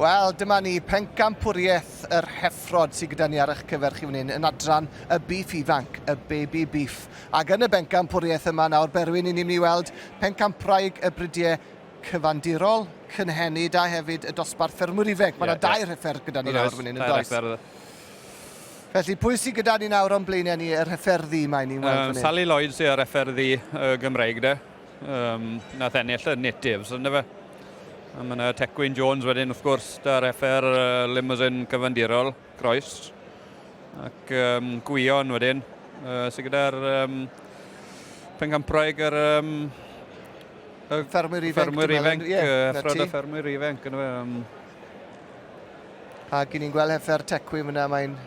Wel, dyma ni Pencampwriaeth yr Heffrod sydd gyda ni ar eich cyfer chi fan hyn yn adran y Biff Ifanc, y baby beef. Ac yn y Pencampwriaeth yma nawr, Berwyn, ni'n mynd i weld Pencampwriaeth y Brydiau Cyfandirol, Cynhenid a hefyd y dosbarth Ffermwyr Ifanc. Mae yna dair heffer gyda ni nawr fan hyn yn does. Felly, pwy sydd gyda ni nawr o'n blaenau ni, yr hefferddi mae ni'n weld fan hyn? Sally Lloyd sydd yr hefferddi Gymreig de. Nath ennill y natives, ynddo fe. A mae yna Tecwyn Jones wedyn, wrth gwrs, da'r effer limousine Cyfandirol, Croes. Ac Gwion wedyn, sydd gyda'r Pencampwriaeth yr Ffermwyr Ifanc. Effrod y Ffermwyr Ifanc. Ac ni'n gweld heffer Tecwyn yna, mae'n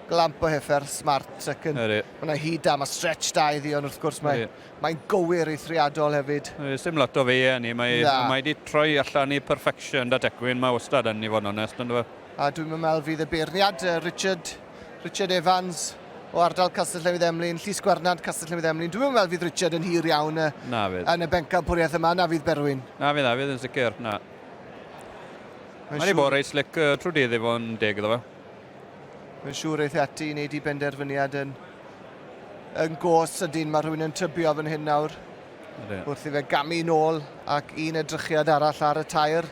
glamp o heffer smart ac mae yna hyd da, mae stretch da iddi, ond wrth gwrs mae'n gywir eithriadol hefyd. Sim lot o fe ni, mae wedi troi allan i perfection da Tecwyn, mae wastad yn i fod yn onest, ynddo fe. A dwi'n meddwl fydd y beirniad Richard Evans o ardal Castell Newydd Emlyn, Llys Gwernad Castell Newydd Emlyn. Dwi'n meddwl fydd Richard yn hir iawn yn y Pencampwriaeth yma, na fydd Berwyn. Na fydd yn sicr, na. Mae wedi bod reit slick trwy dydd i fod yn deg iddo fe. Mae'n siŵr eith ati i wneud i benderfyniad yn gos ydyn. Mae rhywun yn tybio fan hyn nawr. Wrth i fe gamu nôl ac un edrychiad arall ar y tair.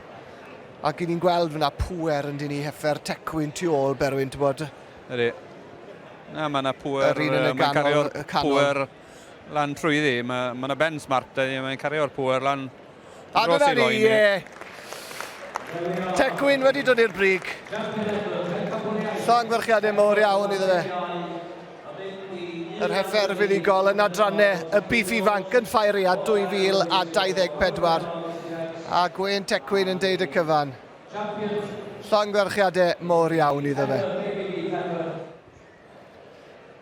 Ac ni'n gweld fyna pwer yn dyn ni heffer Tecwyn tu ôl, Berwyn, ti'n bod? Ydy. Na, mae yna pwer, mae'n cario'r pwer lan trwy ddi. Mae yna ben smart, mae'n cario'r pwer lan dros i loen ni. Tecwyn wedi dod i'r brig. Llongfyrchiadau mawr iawn iddo fe. Yr heffer fuddugol yn adrannau y Biff Ifanc yn ffeiriad 2024. A Gwen Tecwyn yn deud y cyfan. Llongfyrchiadau mawr iawn iddo fe.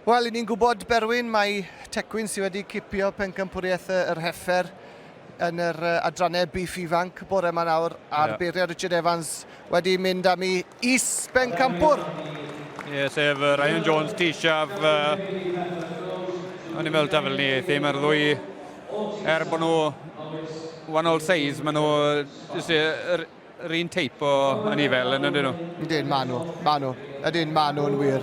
Wel, ni'n gwybod, Berwyn, mae Tecwyn sydd wedi cipio Pencampwriaeth yr heffer yn yr adrannau Biff Ifanc. Bore yma nawr ar beiriad Richard Evans wedi mynd am i is Pencampwr. Sef Ryan Jones, T-Shaf. O'n i'n meddwl tafel ni, mae'r ddwy, bod nhw wahanol seis, maen nhw yr un teip o anifel yn ydyn nhw. Ydyn, ma nhw'n wir.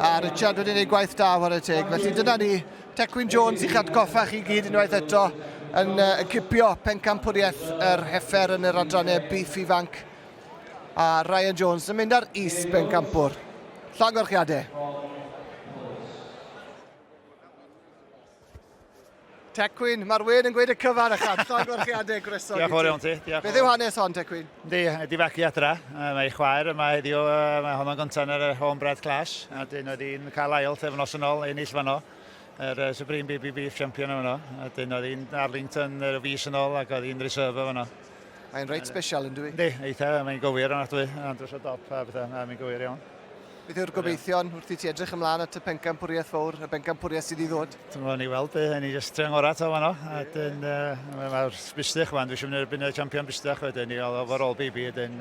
A Richard wedi gwneud gwaith da ar y teg, felly dyna ni Tecwyn Jones i'ch atgoffa chi gyd unwaith eto yn cipio Pencampwriaeth yr heffer yn yr adrannau Biff Ifanc. A Ryan Jones yn mynd ar is Pencampwr. Llongfyrchiadau. Tecwyn, mae'r wên yn gweud y cyfan ychan. Llongfyrchiadau gryso. Diolch fawr iawn ti. Beth yw hanes hon, Tecwyn? Di facu adra. Mae chwaer yma heddiw, mae hwnna'n gyntan ar y homebred clash. A dyn oedd hi'n cael ail thefnos yn ôl, ennill fanno. Yr Supreme Baby Beef Champion yma. A dyn oedd hi'n Arlington yr fis yn ôl ac oedd hi'n reserve fanno. Mae'n reit special yn dwi. Di, eitha, mae'n gywir yn adwy. Andros o dop a bethau, mae'n gywir iawn. Beth yw'r gobeithion wrth i ti edrych ymlaen at y Pencampwriaeth fawr, y Pencampwriaeth sydd i ddod? Dwi'n meddwl ni weld, ni jyst tre'n orat o fanno. Mae'r bystych fan, dwi'n siŵr mynd erbyn y champion bystych wedyn ni overall baby, wedyn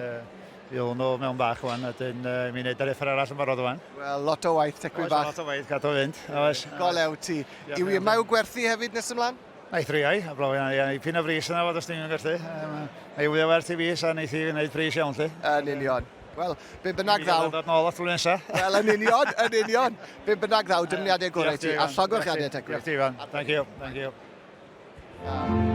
i'w nhw mewn bach wan, wedyn mi'n neud ar effer arall yn barod o wan. Wel, lot o waith, Tecwyn bach. Lot o waith, gadw fynd. Golew ti. Mae i'w gwerthu hefyd nes ymlaen? Na'i thriau, a brofi, pyn o fris yna fod os ni'n gwerthu. Na'i wylio werth i fis a neith i wneud pris iawn lle. Yn union. Wel, be bynnag ddaw... Dod nôl at flwyddyn nesaf. Wel, yn union. Be bynnag ddaw, dymuniadau gorau ti. A llongfyrchiadau, Tecwyn. Diolch ti, Ifan. Thank you.